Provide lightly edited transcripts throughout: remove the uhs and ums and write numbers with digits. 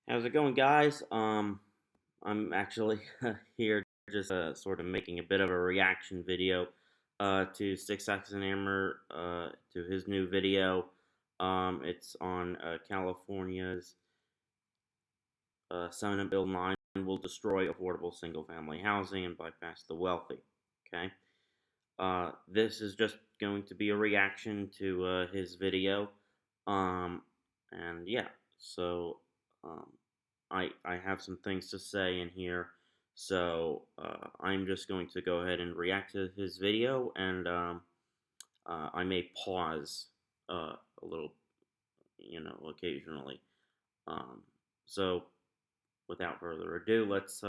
How's it going, guys? I'm actually here just sort of making a bit of a reaction video to Styxhexenhammer to his new video. It's on California's Senate Bill 9 will destroy affordable single-family housing and bypass the wealthy. Okay, this is just going to be a reaction to his video. And yeah, so. Um, I have some things to say in here, so I'm just going to go ahead and react to his video, and I may pause a little, occasionally. So without further ado, let's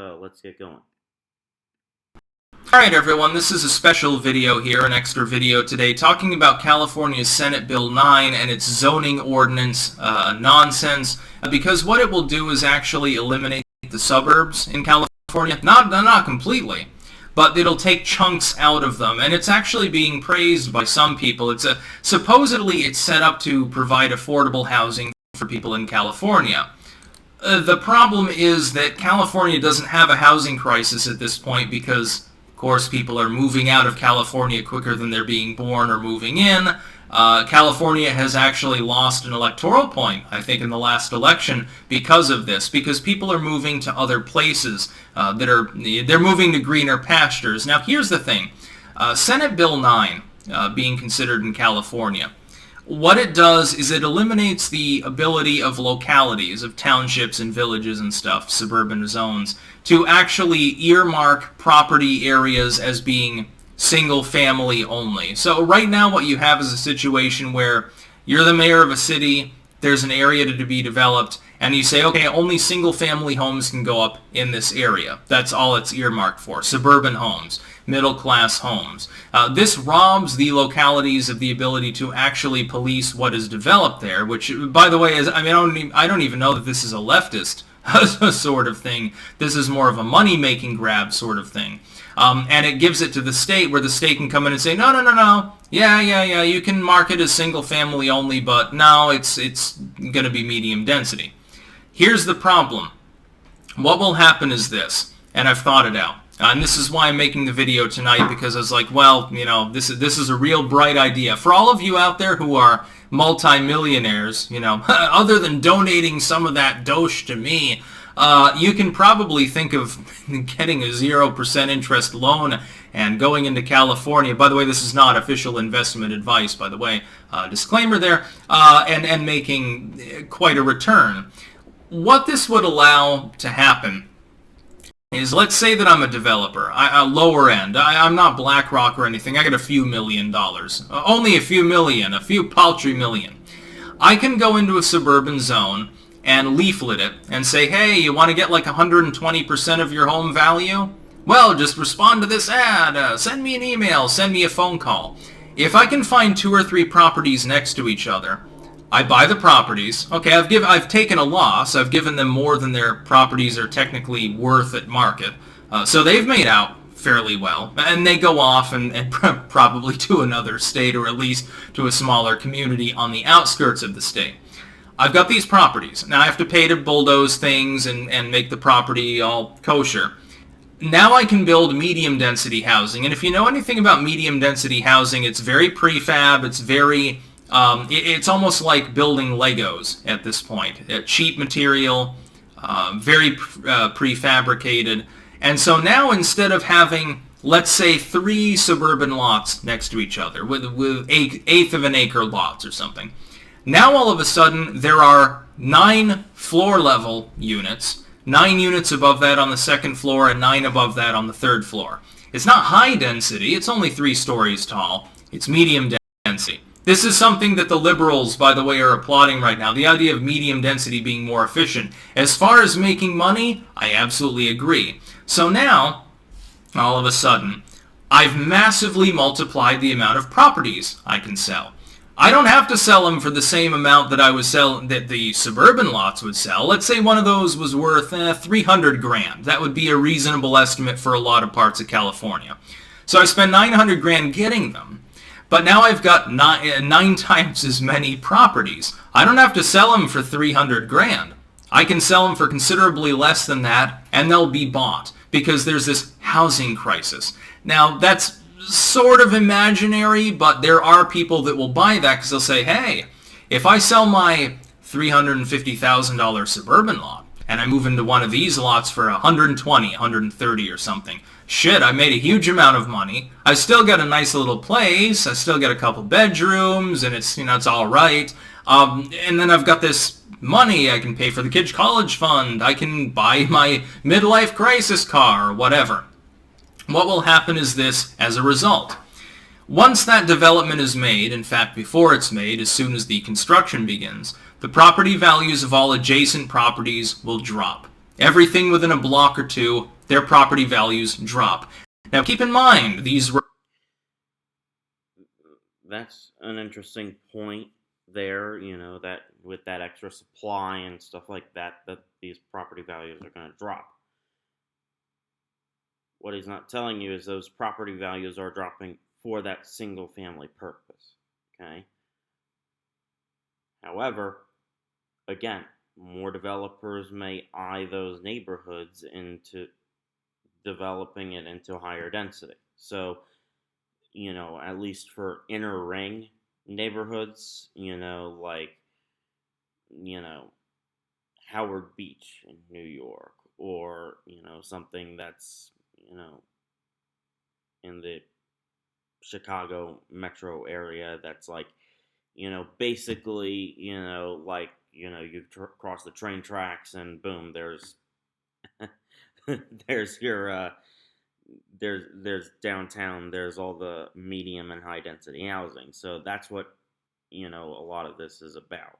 get going. Alright everyone, this is a special video here, an extra video today, talking about California's Senate Bill 9 and its zoning ordinance nonsense, because what it will do is actually eliminate the suburbs in California. Not completely, but it'll take chunks out of them, and it's actually being praised by some people. Supposedly it's set up to provide affordable housing for people in California. The problem is that California doesn't have a housing crisis at this point because, of course, people are moving out of California quicker than they're being born or moving in. California has actually lost an electoral point, I think, in the last election because of this, because people are moving to other places they're moving to greener pastures. Now, here's the thing. Senate Bill 9 being considered in California, what it does is it eliminates the ability of localities, of townships and villages and stuff, suburban zones, to actually earmark property areas as being single family only. So right now what you have is a situation where you're the mayor of a city, there's an area to be developed, and you say, okay, only single family homes can go up in this area. That's all it's earmarked for. Suburban homes, middle class homes. This robs the localities of the ability to actually police what is developed there, which, by the way, I don't even know that this is a leftist sort of thing. This is more of a money-making grab sort of thing. And it gives it to the state, where the state can come in and say, no, yeah, you can mark it as single family only, but no, it's going to be medium density. Here's the problem. What will happen is this, and I've thought it out. And this is why I'm making the video tonight, because I was like, well, this is a real bright idea. For all of you out there who are multi-millionaires, other than donating some of that dosh to me, you can probably think of getting a 0% interest loan and going into California. By the way, this is not official investment advice, by the way. Disclaimer there. And making quite a return. What this would allow to happen is, let's say that I'm a developer, lower end. I'm not BlackRock or anything. I got a few $1 million. Only a few million, a few paltry million. I can go into a suburban zone and leaflet it and say, hey, you want to get like 120% of your home value? Well, just respond to this ad, send me an email, send me a phone call. If I can find 2 or 3 properties next to each other, I buy the properties. Okay, I've taken a loss. I've given them more than their properties are technically worth at market. So they've made out fairly well. And they go off and probably to another state, or at least to a smaller community on the outskirts of the state. I've got these properties. Now I have to pay to bulldoze things and make the property all kosher. Now I can build medium density housing. And if you know anything about medium density housing, it's very prefab. It's very... it's almost like building Legos at this point. Cheap material, very prefabricated. And so now, instead of having, let's say, 3 suburban lots next to each other with eighth of an acre lots or something, now all of a sudden there are 9 floor level units, 9 units above that on the 2nd floor and 9 above that on the 3rd floor. It's not high density, it's only 3 stories tall. It's medium density. This is something that the liberals, by the way, are applauding right now. The idea of medium density being more efficient. As far as making money, I absolutely agree. So now, all of a sudden, I've massively multiplied the amount of properties I can sell. I don't have to sell them for the same amount that that the suburban lots would sell. Let's say one of those was worth 300 grand. That would be a reasonable estimate for a lot of parts of California. So I spend 900 grand getting them. But now I've got 9 times as many properties. I don't have to sell them for 300 grand. I can sell them for considerably less than that, and they'll be bought because there's this housing crisis. Now, that's sort of imaginary, but there are people that will buy that because they'll say, hey, if I sell my $350,000 suburban lot and I move into one of these lots for 120, 130 or something, shit, I made a huge amount of money. I still got a nice little place. I still got a couple bedrooms, and it's, it's all right. And then I've got this money. I can pay for the kids' college fund. I can buy my midlife crisis car or whatever. What will happen is this as a result. Once that development is made, in fact before it's made, as soon as the construction begins, the property values of all adjacent properties will drop. Everything within a block or two, their property values drop. Now keep in mind, That's an interesting point there, that with that extra supply and stuff like that, that these property values are going to drop. What he's not telling you is those property values are dropping for that single family purpose, okay? However, again, more developers may eye those neighborhoods into developing it into higher density. So, at least for inner ring neighborhoods, like, Howard Beach in New York, or, something that's, in the Chicago metro area that's like, basically, like, you cross the train tracks and boom, there's there's your there's downtown, there's all the medium and high density housing. So that's what, a lot of this is about.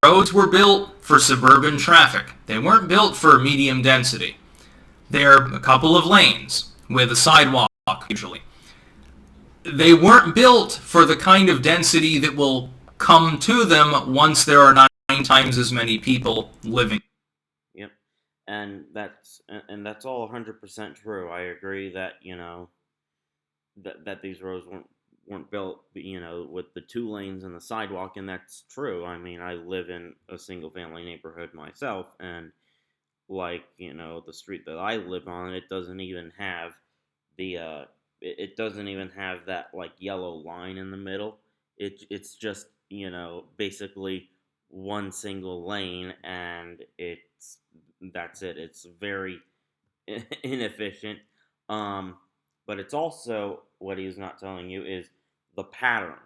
roads were built for suburban traffic. They weren't built for medium density. They're a couple of lanes with a sidewalk usually. They weren't built for the kind of density that will come to them once there are 9 times as many people living. Yep. And that's all 100% true. I agree that, that these roads weren't built, with the 2 lanes and the sidewalk, and that's true. I mean, I live in a single family neighborhood myself, and like, the street that I live on, it doesn't even have the it doesn't even have that like yellow line in the middle. It's just, basically one single lane, and that's it. It's very inefficient. But it's also, what he's not telling you is the pattern.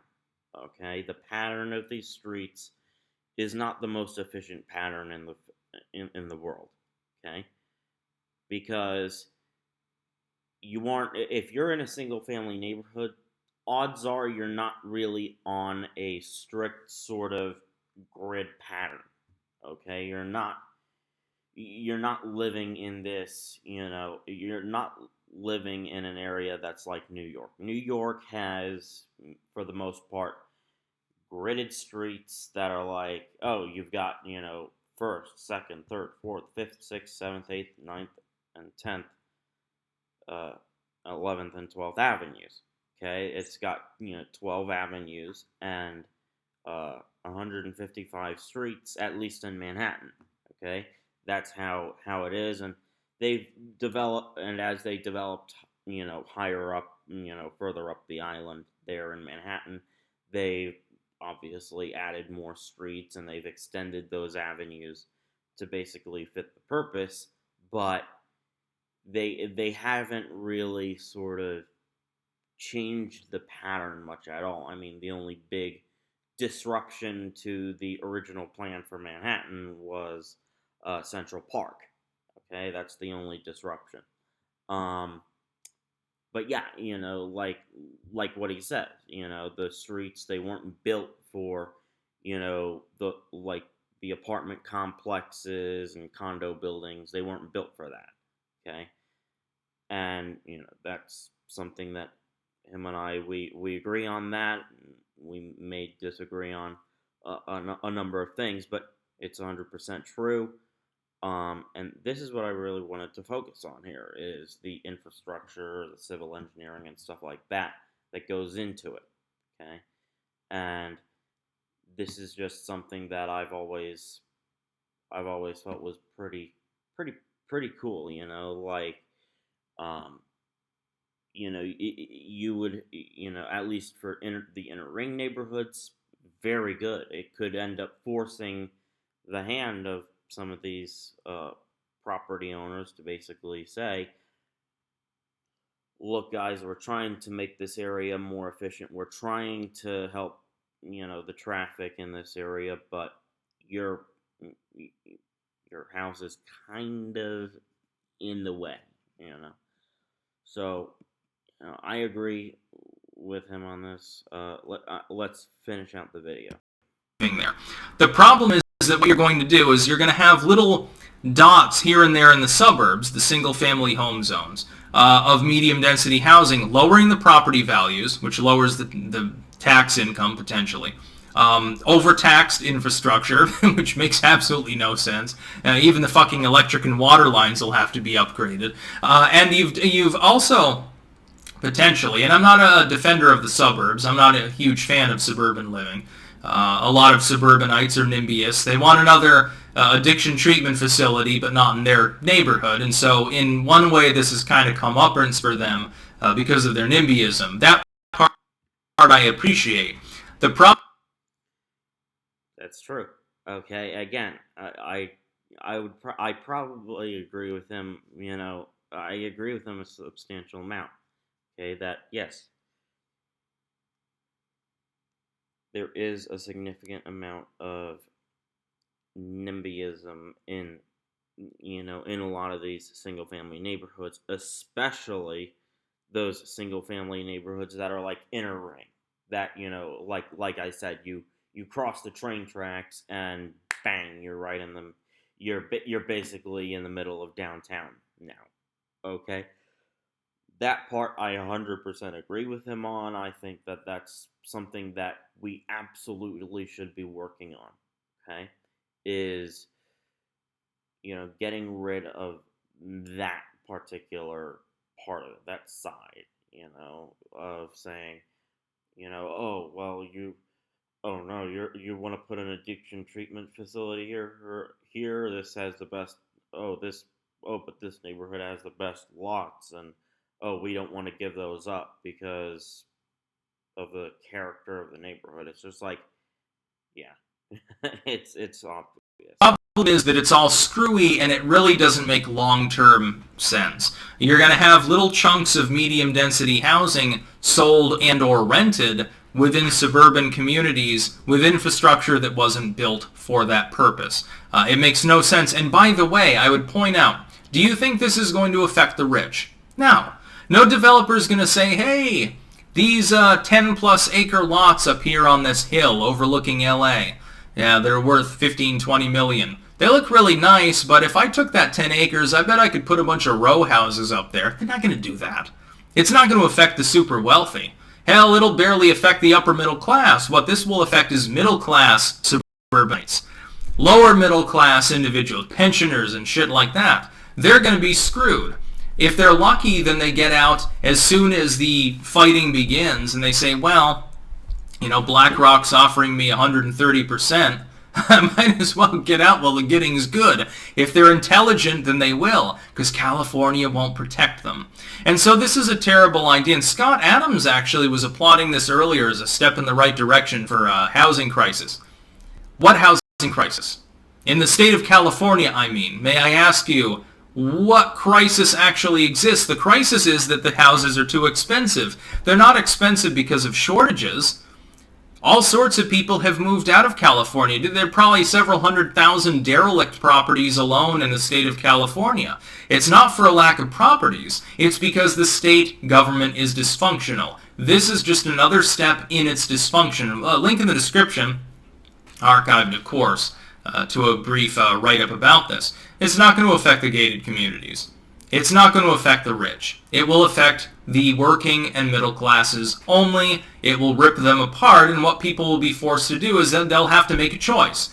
Okay, the pattern of these streets is not the most efficient pattern in the world. Okay, because if you're in a single family neighborhood, odds are you're not really on a strict sort of grid pattern. Okay, you're not living in this, you're not living in an area that's like New York. New York has, for the most part, gridded streets that are like, oh, you've got, first, second, third, fourth, fifth, sixth, seventh, eighth, ninth, and 10th, 11th and 12th avenues. Okay, it's got 12 avenues and 155 streets, at least in Manhattan. Okay, that's how it is, and they've developed, and as they developed, higher up, further up the island there in Manhattan, they obviously added more streets, and they've extended those avenues to basically fit the purpose, but they haven't really sort of changed the pattern much at all. I mean, the only big disruption to the original plan for Manhattan was Central Park. Okay, that's the only disruption. But yeah, like what he said, the streets, they weren't built for, the apartment complexes and condo buildings. They weren't built for that. Okay, and that's something that him and I, we agree on that. We may disagree on a number of things, but it's 100% true. And this is what I really wanted to focus on here, is the infrastructure, the civil engineering, and stuff like that goes into it, okay? And this is just something that I've always I've always felt was pretty pretty cool. Like um, you would, at least for the inner ring neighborhoods, very good. It could end up forcing the hand of some of these property owners to basically say, look, guys, we're trying to make this area more efficient. We're trying to help, the traffic in this area, but your your house is kind of in the way. So I agree with him on this. Let's finish out the video. There. The problem is that what you're going to do is you're going to have little dots here and there in the suburbs, the single-family home zones, of medium-density housing, lowering the property values, which lowers the tax income potentially. Overtaxed infrastructure, which makes absolutely no sense. Even the fucking electric and water lines will have to be upgraded. And you've also potentially, and I'm not a defender of the suburbs, I'm not a huge fan of suburban living. A lot of suburbanites are NIMBYists. They want another addiction treatment facility, but not in their neighborhood. And so in one way, this has kind of comeuppance for them because of their NIMBYism. That part I appreciate. The problem... That's true. Okay, again, I probably agree with him, I agree with him a substantial amount. Okay, that, yes, there is a significant amount of NIMBYism in a lot of these single-family neighborhoods, especially those single-family neighborhoods that are like inner ring. That, like I said, you cross the train tracks and bang, you're right in the, you're basically in the middle of downtown now. Okay, that part I 100% agree with him on. I think that that's something that we absolutely should be working on. Okay, is getting rid of that particular part of it, that side, of saying, oh well, oh no, you want to put an addiction treatment facility here. This has the best. But this neighborhood has the best lots, and we don't want to give those up because of the character of the neighborhood. It's just like, yeah, it's obvious. The problem is that it's all screwy and it really doesn't make long-term sense. You're going to have little chunks of medium-density housing sold and or rented within suburban communities with infrastructure that wasn't built for that purpose. It makes no sense. And by the way, I would point out, do you think this is going to affect the rich? No. No developer is going to say, hey, these 10-plus acre lots up here on this hill overlooking LA, yeah, they're worth 15, 20 million. They look really nice, but if I took that 10 acres, I bet I could put a bunch of row houses up there. They're not going to do that. It's not going to affect the super wealthy. Hell, it'll barely affect the upper middle class. What this will affect is middle class suburbanites. Lower middle class individuals, pensioners and shit like that. They're going to be screwed. If they're lucky, then they get out as soon as the fighting begins and they say, well, BlackRock's offering me 130%. I might as well get out while the getting's good. If they're intelligent, then they will, because California won't protect them. And so this is a terrible idea. And Scott Adams actually was applauding this earlier as a step in the right direction for a housing crisis. What housing crisis? In the state of California, I mean. May I ask you, what crisis actually exists? The crisis is that the houses are too expensive. They're not expensive because of shortages. All sorts of people have moved out of California. There are probably several 100,000 derelict properties alone in the state of California. It's not for a lack of properties. It's because the state government is dysfunctional. This is just another step in its dysfunction. A link in the description, archived of course, to a brief write-up about this. It's not going to affect the gated communities. It's not going to affect the rich. It will affect the working and middle classes only. It will rip them apart, and what people will be forced to do is that they'll have to make a choice.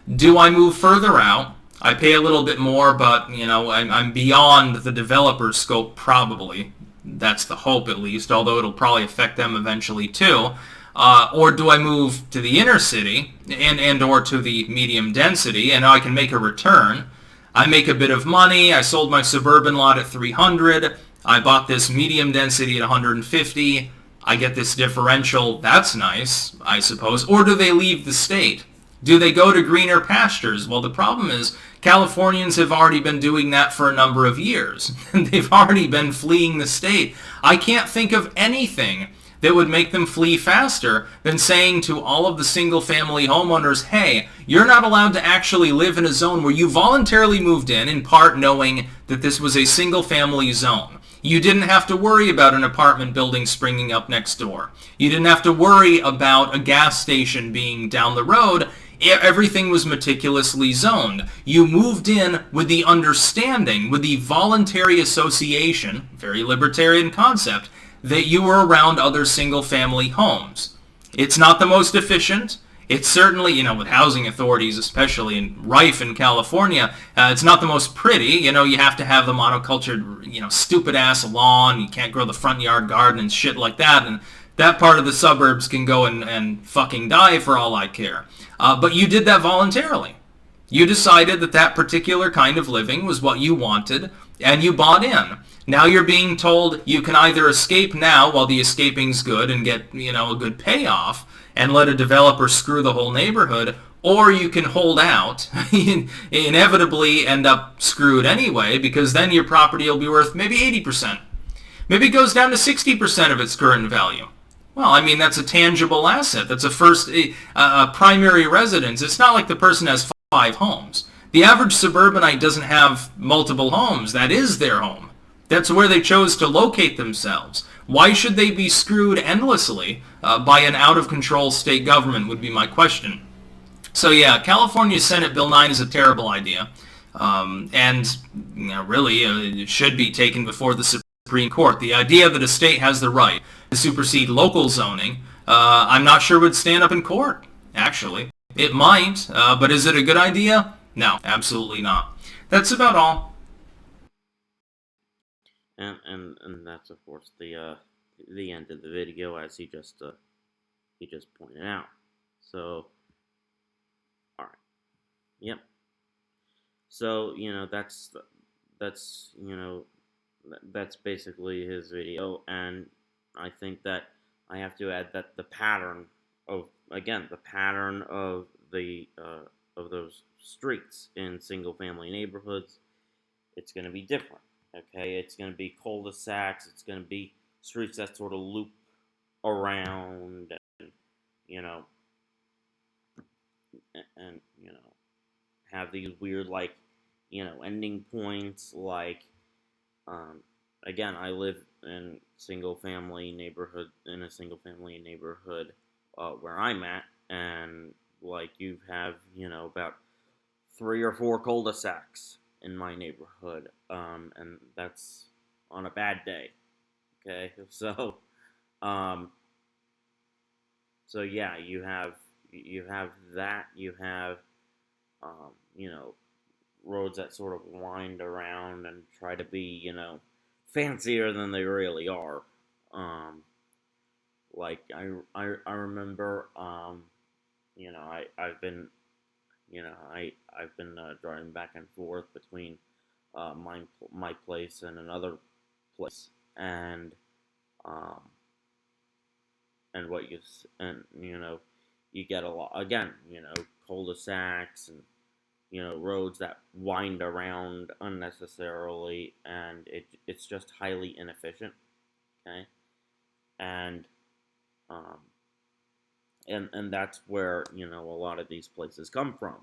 Do I move further out? I pay a little bit more, but I'm beyond the developer's scope probably. That's the hope at least, although it'll probably affect them eventually too. Or do I move to the inner city and or to the medium density, and I can make a return? I make a bit of money. I sold my suburban lot at 300. I bought this medium density at 150. I get this differential. That's nice, I suppose. Or do they leave the state? Do they go to greener pastures? Well, the problem is Californians have already been doing that for a number of years. They've already been fleeing the state. I can't think of anything that would make them flee faster than saying to all of the single-family homeowners, hey, you're not allowed to actually live in a zone where you voluntarily moved in part knowing that this was a single-family zone. You didn't have to worry about an apartment building springing up next door. You didn't have to worry about a gas station being down the road. Everything was meticulously zoned. You moved in with the understanding, with the voluntary association, very libertarian concept, that you were around other single-family homes. It's not the most efficient. It's certainly, with housing authorities, especially rife in California, it's not the most pretty. You have to have the monocultured, stupid-ass lawn. You can't grow the front yard garden and shit like that. And that part of the suburbs can go and fucking die for all I care. But you did that voluntarily. You decided that that particular kind of living was what you wanted, and you bought in. Now you're being told you can either escape now while the escaping's good and get, a good payoff and let a developer screw the whole neighborhood, or you can hold out, inevitably end up screwed anyway, because then your property will be worth maybe 80%. Maybe it goes down to 60% of its current value. Well, that's a tangible asset. That's a primary residence. It's not like the person has 5 homes. The average suburbanite doesn't have multiple homes. That is their home. That's where they chose to locate themselves. Why should they be screwed endlessly by an out-of-control state government would be my question. So yeah, California Senate Bill 9 is a terrible idea. Really, it should be taken before the Supreme Court. The idea that a state has the right to supersede local zoning, I'm not sure would stand up in court, actually. It might, but is it a good idea? No, absolutely not. That's about all. And that's of course the end of the video, as he just pointed out. So, all right, yep. So that's basically his video, and I think that I have to add that the pattern of of those streets in single-family neighborhoods, it's going to be different. Okay, it's going to be cul-de-sacs. It's going to be streets that sort of loop around, and have these weird ending points. Again, I live in a single-family neighborhood where I'm at, and you have about 3 or 4 cul-de-sacs in my neighborhood, and that's on a bad day. Okay, so yeah, you have that. You have roads that sort of wind around and try to be fancier than they really are. I remember I've been driving back and forth between my place and another place, and you get a lot, again, cul-de-sacs and roads that wind around unnecessarily, and it's just highly inefficient. Okay, and that's where a lot of these places come from,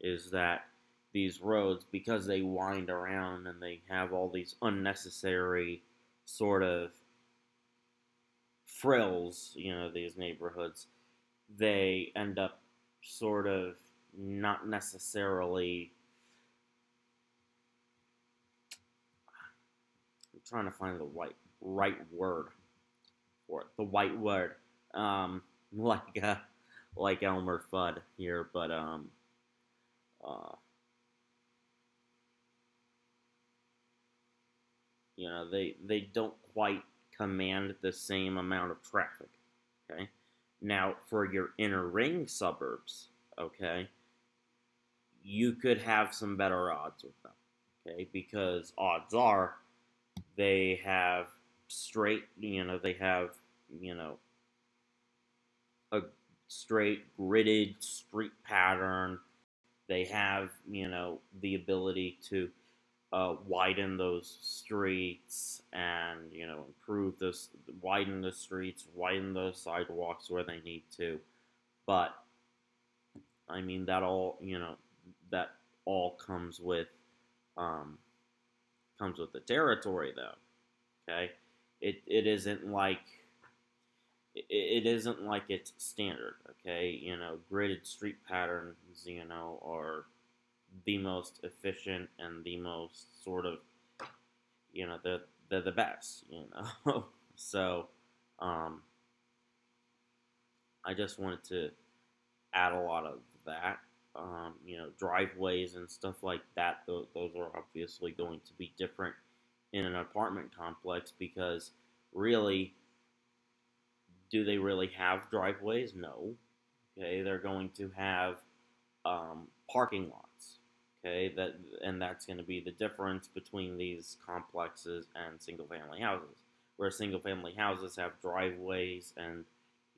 is that these roads, because they wind around and they have all these unnecessary sort of frills, these neighborhoods, they end up sort of not necessarily, I'm trying to find the right word for it, the white word, like Elmer Fudd here, but they don't quite command the same amount of traffic. Okay, Now, for your inner ring suburbs, okay, you could have some better odds with them, okay, because odds are they have straight, they have, you know, a straight gridded street pattern. They have, the ability to widen those streets and, improve this, widen the streets, widen the sidewalks where they need to. But I mean, that all comes with the territory, though. Okay, it isn't like it's standard. Okay, gridded street patterns, are the most efficient and the most sort of, they're the best. So, um, I just wanted to add a lot of that. Driveways and stuff like that. Those are obviously going to be different in an apartment complex because really, do they really have driveways? No. Okay, they're going to have parking lots. Okay, that's going to be the difference between these complexes and single-family houses. Where single-family houses have driveways and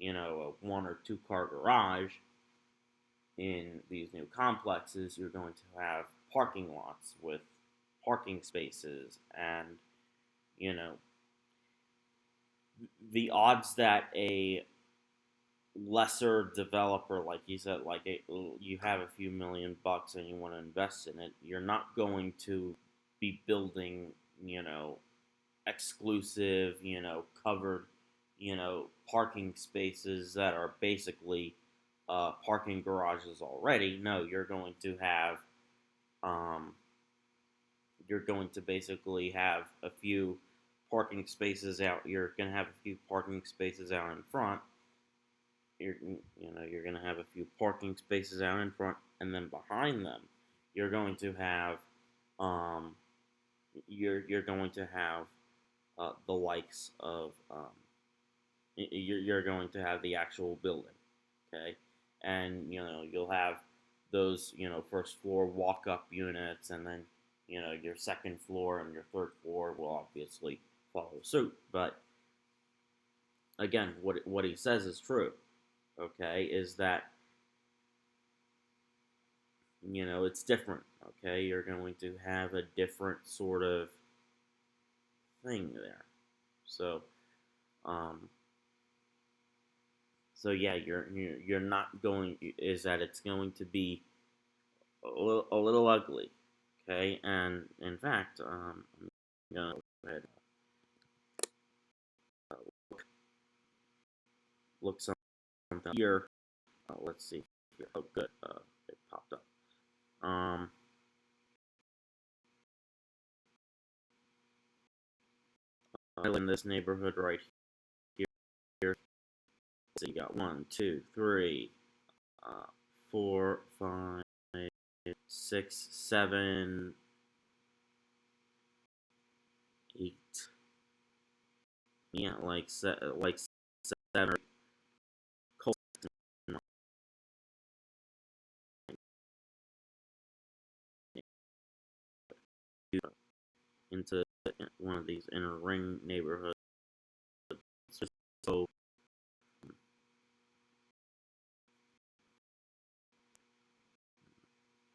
a 1 or 2 car garage, in these new complexes, you're going to have parking lots with parking spaces, and you know the odds that a lesser developer, like you said, you have a few $1,000,000 and you want to invest in it, you're not going to be building, exclusive, covered, parking spaces that are basically parking garages already. No, you're going to basically have a few parking spaces out. You're going to have a few parking spaces out in front. You're going to have a few parking spaces out in front, and then behind them, you're going to have you're going to have the likes of you're going to have the actual building, okay, and you'll have those first floor walk up units, and then your second floor and your third floor will obviously follow suit. But again, what he says is true. Okay, is that it's different. Okay, you're going to have a different sort of thing there. So, yeah, you're not going. Is that it's going to be a little ugly. Okay, and in fact, I'm gonna go ahead and look something here. Let's see here. Oh, good. It popped up. I live in this neighborhood right here. So you got 1, 2, 3, 4, 5, 6, 7, 8. Yeah, like 7 into one of these inner ring neighborhoods. So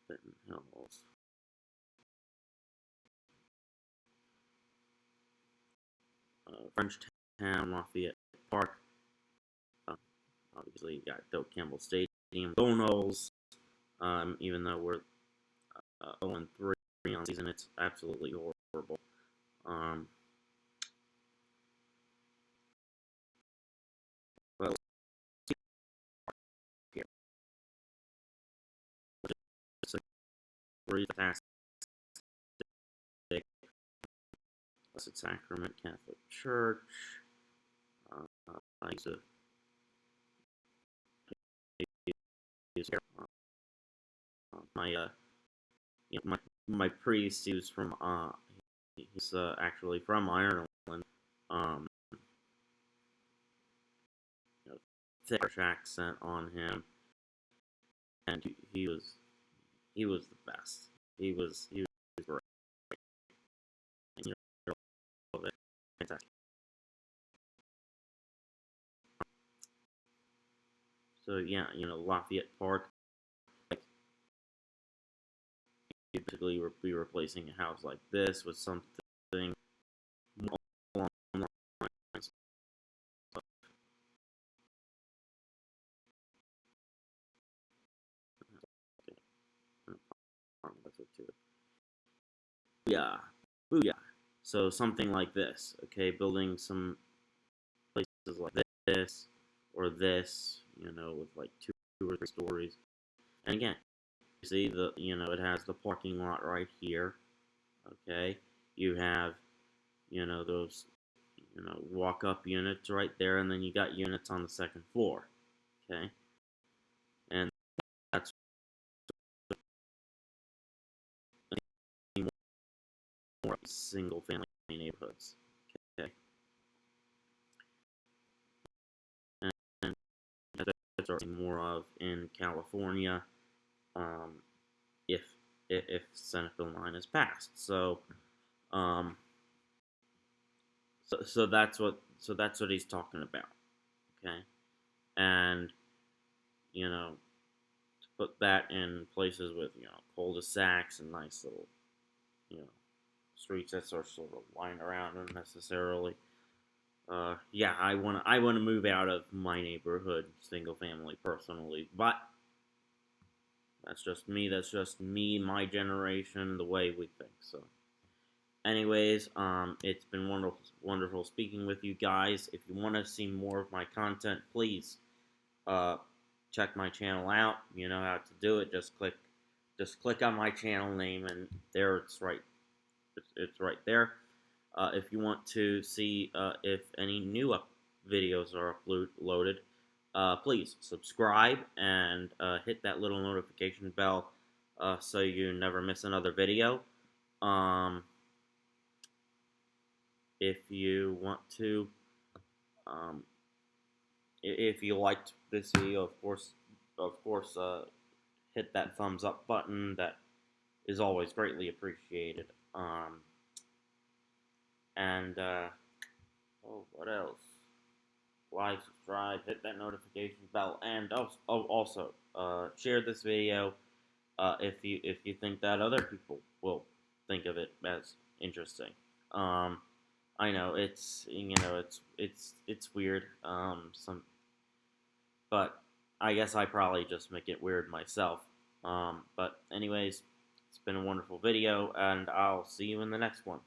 Benton Hills. Frenchtown, Lafayette Park. Obviously, you got Doak Campbell Stadium, Donalds. Even though we're 0-3 on season, it's absolutely horrible. Well, here. Fantastic. Blessed Sacrament Catholic Church. I used to my priest. He was from he's actually from Ireland. Um, thick accent on him, and he was the best. He was great. You know, fantastic. So yeah, Lafayette Park, like, you basically be replacing a house like this with something along the lines of, that's it too. Yeah, booyah. So something like this, okay, building some places like this or this, with like 2 or 3 stories. And again, you see it has the parking lot right here, okay. You have, those, walk-up units right there, and then you got units on the second floor, okay. And that's more single-family neighborhoods, okay. And that's more of in California, if Senate Bill 9 is passed. So, so that's what he's talking about, okay, and to put that in places with cul-de-sacs and nice little streets that are sort of lying around unnecessarily. Yeah, I wanna move out of my neighborhood, single family, personally, but that's just me. That's just me, my generation, the way we think. So, anyways, it's been wonderful speaking with you guys. If you want to see more of my content, please, check my channel out. You know how to do it. Just click on my channel name, and there it's right. It's right there. If you want to see if any new videos are uploaded, please subscribe and hit that little notification bell so you never miss another video. If you want to, if you liked this video, of course, hit that thumbs up button. That is always greatly appreciated. What else? Like, subscribe, hit that notification bell, and also share this video if you think that other people will think of it as interesting. I know it's weird. But I guess I probably just make it weird myself. But anyways, it's been a wonderful video, and I'll see you in the next one.